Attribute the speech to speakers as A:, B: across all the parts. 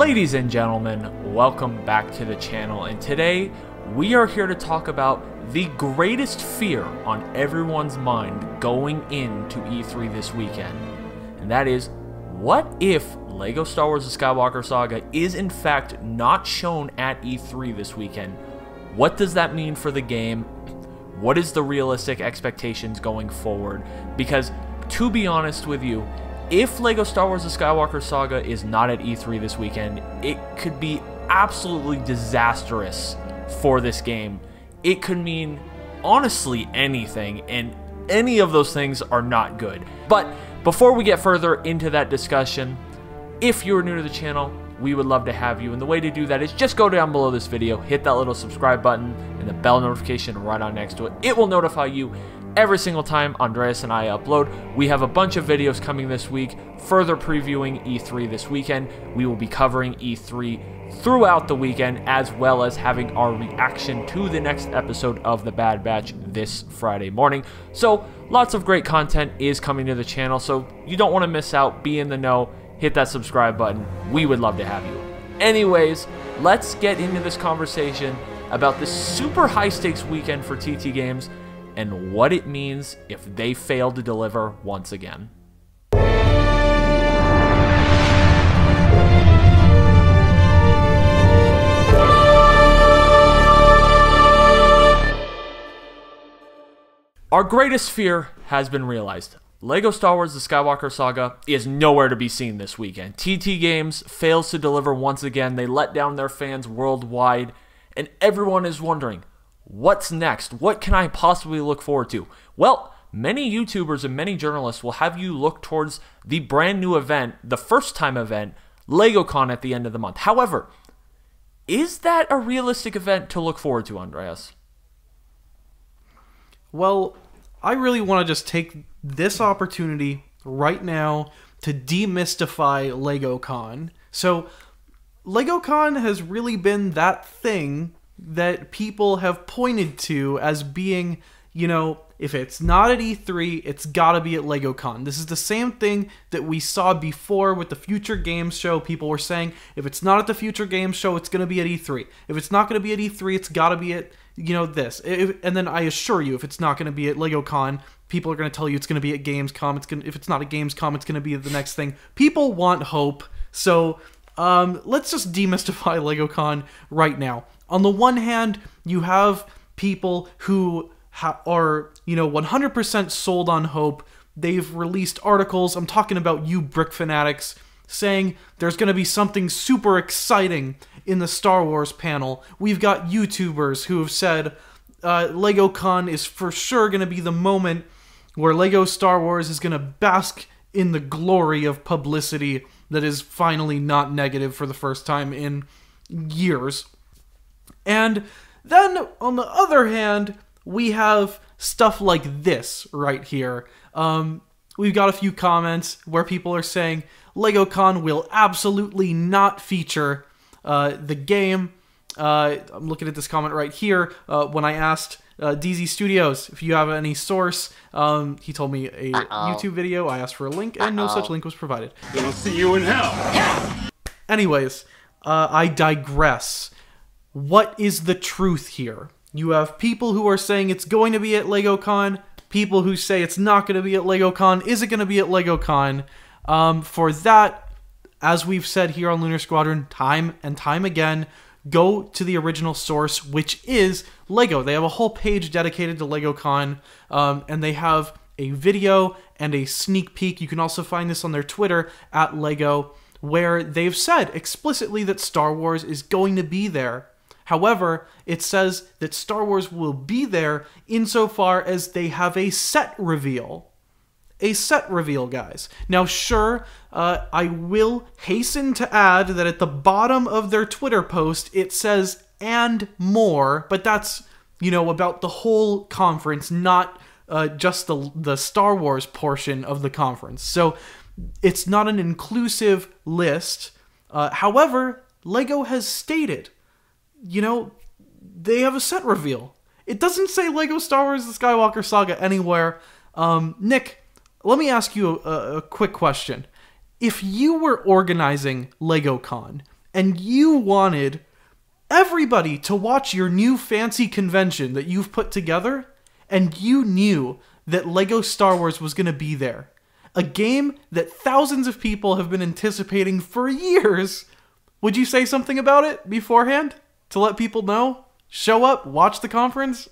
A: Ladies and gentlemen, welcome back to the channel, and today we are here to talk about the greatest fear on everyone's mind going into E3 this weekend, and that is, what if LEGO Star Wars The Skywalker Saga is in fact not shown at E3 this weekend? What does that mean for the game? What is the realistic expectations going forward? Because, to be honest with you, if LEGO Star Wars The Skywalker Saga is not at E3 this weekend, it could be absolutely disastrous for this game. It could mean, honestly, anything, and any of those things are not good. But before we get further into that discussion, if you're new to the channel, we would love to have you, and the way to do that is just go down below this video, hit that little subscribe button, and the bell notification right on next to it. It will notify you every single time Andreas and I upload. We have a bunch of videos coming this week, further previewing E3 this weekend. We will be covering E3 throughout the weekend, as well as having our reaction to the next episode of The Bad Batch this Friday morning. So lots of great content is coming to the channel, so you don't want to miss out. Be in the know, hit that subscribe button. We would love to have you. Anyways, let's get into this conversation about this super high stakes weekend for TT Games and what it means if they fail to deliver once again. Our greatest fear has been realized. LEGO Star Wars The Skywalker Saga is nowhere to be seen this weekend. TT Games fails to deliver once again. They let down their fans worldwide, and everyone is wondering, what's next? What can I possibly look forward to? Well, many YouTubers and many journalists will have you look towards the brand new event, the first time event, LegoCon at the end of the month. However, is that a realistic event to look forward to, Andreas?
B: Well, I really want to just take this opportunity right now to demystify LegoCon. So, LegoCon has really been that thing that people have pointed to as being, you know, if it's not at E3, it's gotta be at LegoCon. This is the same thing that we saw before with the Future Games Show. People were saying, if it's not at the Future Games Show, it's gonna be at E3. If it's not gonna be at E3, it's gotta be at, you know, this. And then I assure you, if it's not gonna be at LegoCon, people are gonna tell you it's gonna be at Gamescom. If it's not at Gamescom, it's gonna be the next thing. People want hope, so let's just demystify LegoCon right now. On the one hand, you have people who are, you know, 100% sold on hope. They've released articles, I'm talking about you brick fanatics, saying there's going to be something super exciting in the Star Wars panel. We've got YouTubers who have said LegoCon is for sure going to be the moment where LEGO Star Wars is going to bask in the glory of publicity that is finally not negative for the first time in years. And then, on the other hand, we have stuff like this right here. We've got a few comments where people are saying LegoCon will absolutely not feature the game. I'm looking at this comment right here. When I asked DZ Studios if you have any source, he told me a YouTube video. I asked for a link, and no such link was provided.
C: Then I'll see you in hell.
B: Anyways, I digress. What is the truth here? You have people who are saying it's going to be at LegoCon, people who say it's not going to be at LegoCon. Is it going to be at LegoCon? For that, as we've said here on Lunar Squadron time and time again, go to the original source, which is LEGO. They have a whole page dedicated to LegoCon, and they have a video and a sneak peek. You can also find this on their Twitter, @LEGO, where they've said explicitly that Star Wars is going to be there. However, it says that Star Wars will be there insofar as they have a set reveal. A set reveal, guys. Now, sure, I will hasten to add that at the bottom of their Twitter post, it says, "and more," but that's, you know, about the whole conference, not just the Star Wars portion of the conference. So, it's not an inclusive list. However, LEGO has stated, you know, they have a set reveal. It doesn't say LEGO Star Wars The Skywalker Saga anywhere. Nick, let me ask you a quick question. If you were organizing LegoCon and you wanted everybody to watch your new fancy convention that you've put together, and you knew that Lego Star Wars was going to be there. A game that thousands of people have been anticipating for years. Would you say something about it beforehand to let people know? Show up, watch the conference?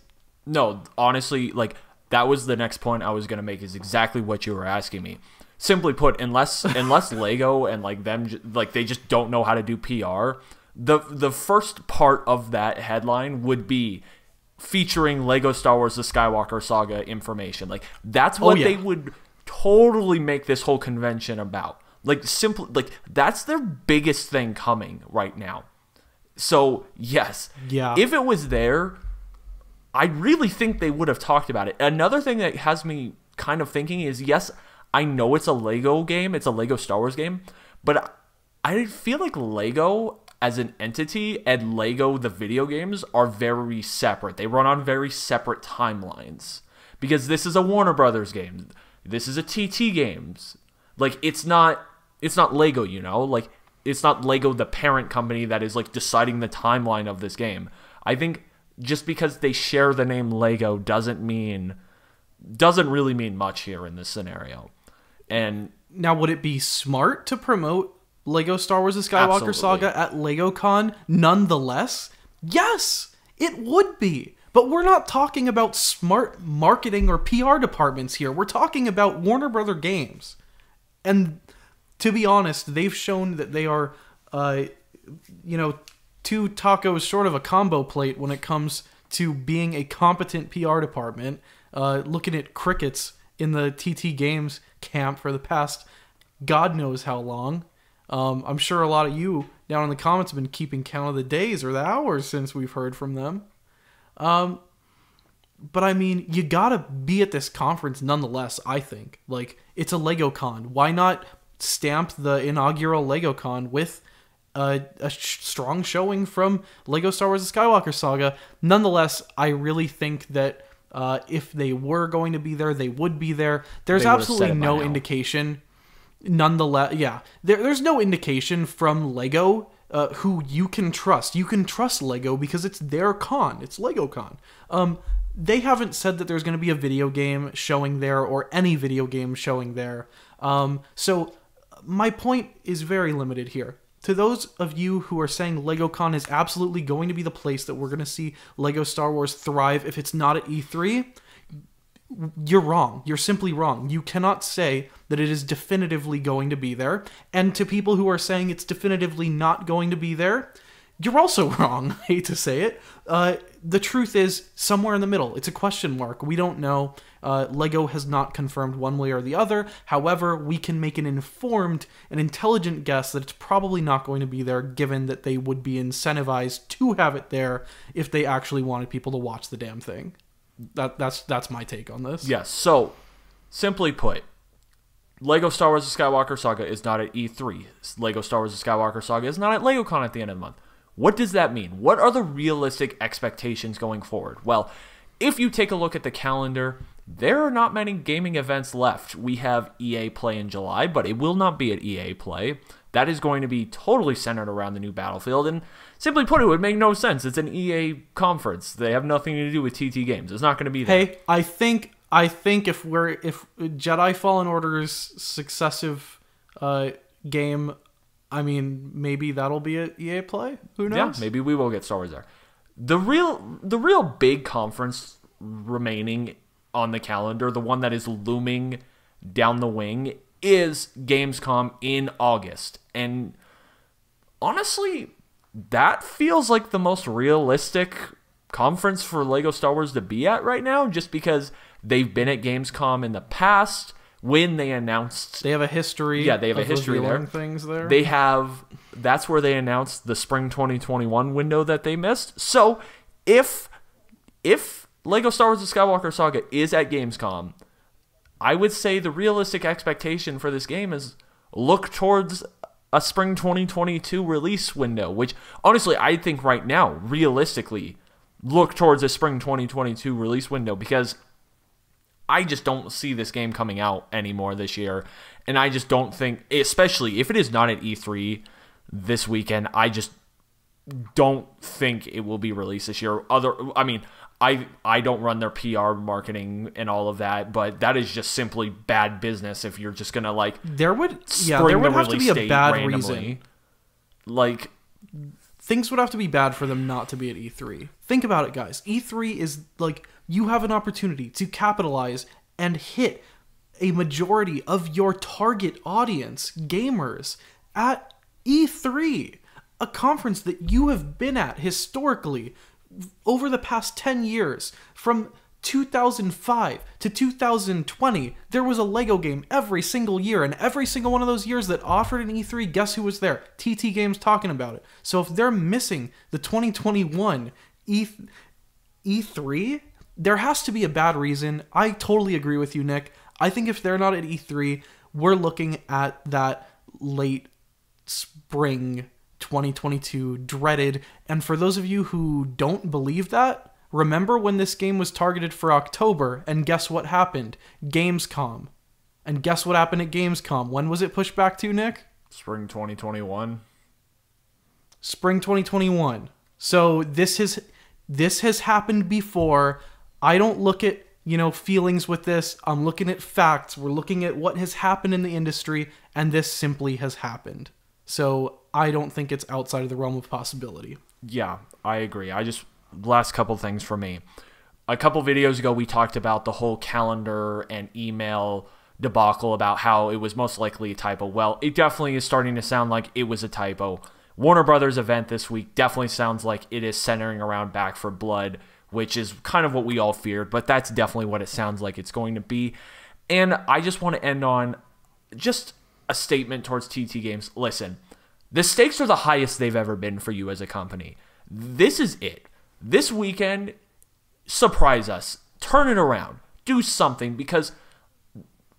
A: No, honestly, like, that was the next point I was going to make, is exactly what you were asking me. Simply put, unless Lego and like them, like, they just don't know how to do PR, the first part of that headline would be featuring Lego Star Wars The Skywalker Saga information. Like, that's what they would totally make this whole convention about. Like, simply, like, that's their biggest thing coming right now. So, yes.
B: Yeah.
A: If it was there, I really think they would have talked about it. Another thing that has me kind of thinking is, yes, I know it's a Lego game, it's a Lego Star Wars game, but I feel like Lego as an entity and Lego the video games are very separate. They run on very separate timelines. Because this is a Warner Brothers game. This is a TT Games. Like, it's not Lego, you know? Like, it's not Lego the parent company that is like deciding the timeline of this game. I think just because they share the name Lego doesn't really mean much here in this scenario. And
B: now, would it be smart to promote Lego Star Wars The Skywalker Saga at LegoCon nonetheless? Yes, it would be. But we're not talking about smart marketing or PR departments here. We're talking about Warner Brother Games. And to be honest, they've shown that they are, two tacos short of a combo plate when it comes to being a competent PR department. Looking at crickets in the TT Games camp for the past God knows how long. I'm sure a lot of you down in the comments have been keeping count of the days or the hours since we've heard from them. But I mean, you gotta be at this conference nonetheless, I think. Like, it's a LegoCon. Why not stamp the inaugural LegoCon with a strong showing from Lego Star Wars The Skywalker Saga? Nonetheless, I really think that if they were going to be there, they would be there. There's absolutely no indication. Nonetheless, yeah. There's no indication from Lego who you can trust. You can trust Lego because it's their con. It's LegoCon. They haven't said that there's going to be a video game showing there or any video game showing there. So my point is very limited here. To those of you who are saying LegoCon is absolutely going to be the place that we're going to see Lego Star Wars thrive if it's not at E3, you're wrong. You're simply wrong. You cannot say that it is definitively going to be there. And to people who are saying it's definitively not going to be there, you're also wrong. I hate to say it. The truth is somewhere in the middle. It's a question mark. We don't know. Lego has not confirmed one way or the other. However, we can make an informed and intelligent guess that it's probably not going to be there, given that they would be incentivized to have it there if they actually wanted people to watch the damn thing. That's my take on this.
A: Yes, so, simply put, Lego Star Wars The Skywalker Saga is not at E3. Lego Star Wars The Skywalker Saga is not at LegoCon at the end of the month. What does that mean? What are the realistic expectations going forward? Well, if you take a look at the calendar, there are not many gaming events left. We have EA Play in July, but it will not be at EA Play. That is going to be totally centered around the new Battlefield, and simply put, it would make no sense. It's an EA conference. They have nothing to do with TT Games. It's not going to be there.
B: Hey, I think if Jedi Fallen Order's successive game, I mean, maybe that'll be at EA Play. Who knows?
A: Yeah, maybe we will get Star Wars there. The real big conference remaining on the calendar, the one that is looming down the wing, is Gamescom in August. And honestly, that feels like the most realistic conference for Lego Star Wars to be at right now, just because they've been at Gamescom in the past when they announced...
B: They have a history.
A: Yeah, they have a history there.
B: Things there.
A: They have... That's where they announced the spring 2021 window that they missed. So, if Lego Star Wars The Skywalker Saga is at Gamescom, I would say the realistic expectation for this game is look towards a spring 2022 release window, which, honestly, I think right now, realistically, look towards a spring 2022 release window, because I just don't see this game coming out anymore this year, and I just don't think, especially if it is not at E3, this weekend. I just don't think it will be released this year. I don't run their PR marketing and all of that, but that is just simply bad business if you're just gonna like
B: there would have to be a bad reason.
A: Like
B: things would have to be bad for them not to be at E3. Think about it, guys. E3 is like you have an opportunity to capitalize and hit a majority of your target audience, gamers, at E3, a conference that you have been at historically over the past 10 years. From 2005 to 2020, there was a LEGO game every single year, and every single one of those years that offered an E3, guess who was there? TT Games talking about it. So if they're missing the 2021 E3, there has to be a bad reason. I totally agree with you, Nick. I think if they're not at E3, we're looking at that late spring 2022 dreaded. And for those of you who don't believe that, remember when this game was targeted for October, and guess what happened? Gamescom. And guess what happened at Gamescom? When was it pushed back to, Nick?
A: Spring 2021.
B: Spring 2021. So this has happened before. I don't look at, feelings with this. I'm looking at facts. We're looking at what has happened in the industry, and this simply has happened. So I don't think it's outside of the realm of possibility.
A: Yeah, I agree. Last couple things for me. A couple videos ago, we talked about the whole calendar and email debacle about how it was most likely a typo. Well, it definitely is starting to sound like it was a typo. Warner Brothers event this week definitely sounds like it is centering around Back for Blood, which is kind of what we all feared, but that's definitely what it sounds like it's going to be. And I just want to end on just a statement towards TT Games. Listen, the stakes are the highest they've ever been for you as a company. This is it. This weekend, surprise us. Turn it around. Do something, because,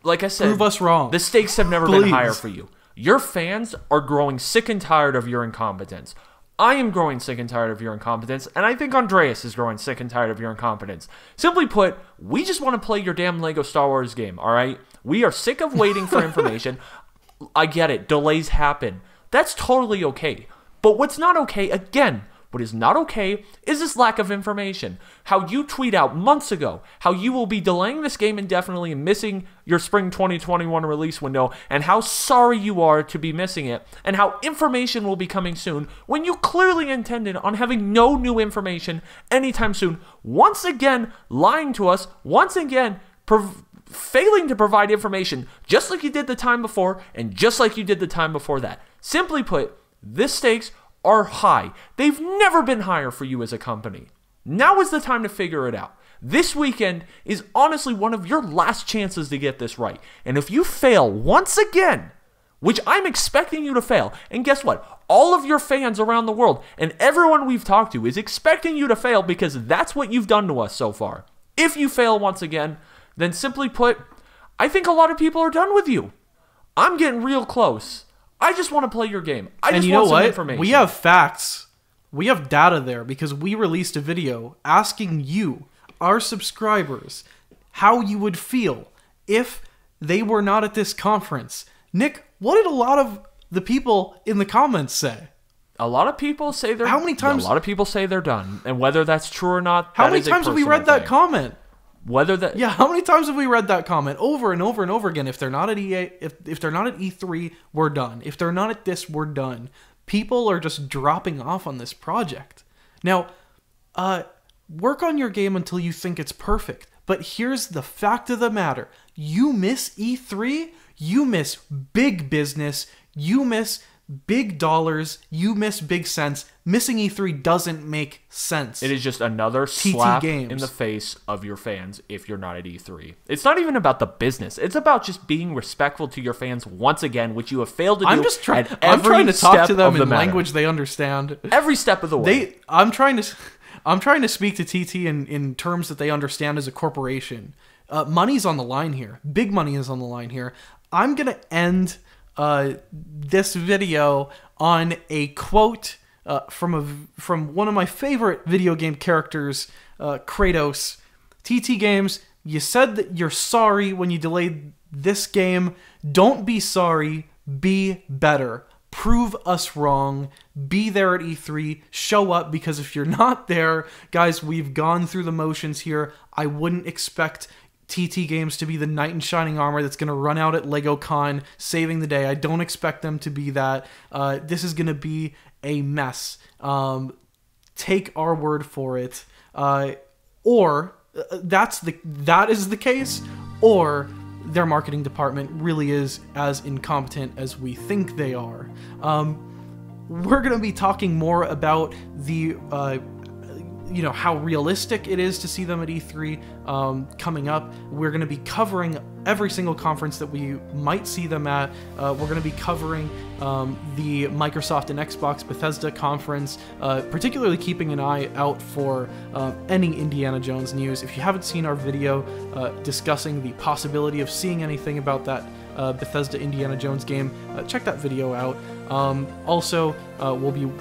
A: like I said,
B: prove us wrong.
A: The stakes have never been higher for you. Your fans are growing sick and tired of your incompetence. I am growing sick and tired of your incompetence, and I think Andreas is growing sick and tired of your incompetence. Simply put, we just want to play your damn Lego Star Wars game, all right? We are sick of waiting for information. I get it. Delays happen. That's totally okay. But what's not okay, again, what is not okay is this lack of information. How you tweet out months ago how you will be delaying this game indefinitely and missing your spring 2021 release window, and how sorry you are to be missing it, and how information will be coming soon when you clearly intended on having no new information anytime soon. Once again, lying to us. Once again, failing to provide information just like you did the time before, and just like you did the time before that. Simply put, this stakes are high. They've never been higher for you as a company. Now is the time to figure it out. This weekend is honestly one of your last chances to get this right. And if you fail once again, which I'm expecting you to fail, and guess what? All of your fans around the world and everyone we've talked to is expecting you to fail, because that's what you've done to us so far. If you fail once again, then simply put, I think a lot of people are done with you. I'm getting real close. I just want to play your game. I just want some information.
B: We have facts. We have data there, because we released a video asking you, our subscribers, how you would feel if they were not at this conference. Nick, what did a lot of the people in the comments say?
A: A lot of people say they're...
B: How many times?
A: A lot of people say they're done. And whether that's true or not,
B: how many times have we read that comment?
A: Whether that...
B: Yeah, how many times have we read that comment over and over and over again? If they're not at EA, if they're not at E3, we're done. If they're not at this, we're done. People are just dropping off on this project. Now, work on your game until you think it's perfect. But here's the fact of the matter. You miss E3, you miss big business, you miss big dollars, you miss big cents. Missing E3 doesn't make sense.
A: It is just another slap in the face of your fans if you're not at E3. It's not even about the business. It's about just being respectful to your fans once again, which you have failed to do.
B: I'm trying to talk to them in language they understand.
A: Every step of the way.
B: I'm trying to speak to TT in terms that they understand as a corporation. Money's on the line here. Big money is on the line here. I'm going to end this video on a quote from one of my favorite video game characters, Kratos. TT Games, you said that you're sorry when you delayed this game. Don't be sorry, be better. prove us wrong, be there at E3, show up, because if you're not there, guys, we've gone through the motions here. I wouldn't expect TT Games to be the knight in shining armor that's going to run out at LegoCon saving the day. I don't expect them to be that. This is going to be a mess. Take our word for it. Or that is the case, or their marketing department really is as incompetent as we think they are. We're going to be talking more about the how realistic it is to see them at E3 coming up. We're going to be covering every single conference that we might see them at. We're going to be covering the Microsoft and Xbox Bethesda conference, particularly keeping an eye out for any Indiana Jones news. If you haven't seen our video discussing the possibility of seeing anything about that Bethesda Indiana Jones game, check that video out. Also, we'll be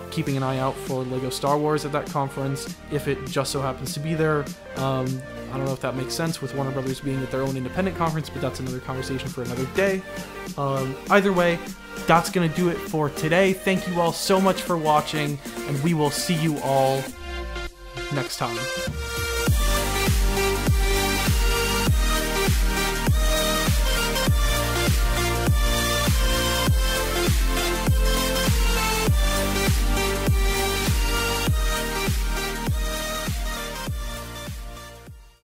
B: keeping an eye out for LEGO Star Wars at that conference, if it just so happens to be there. I don't know if that makes sense with Warner Brothers being at their own independent conference, but that's another conversation for another day. Either way, that's going to do it for today. Thank you all so much for watching, and we will see you all next time.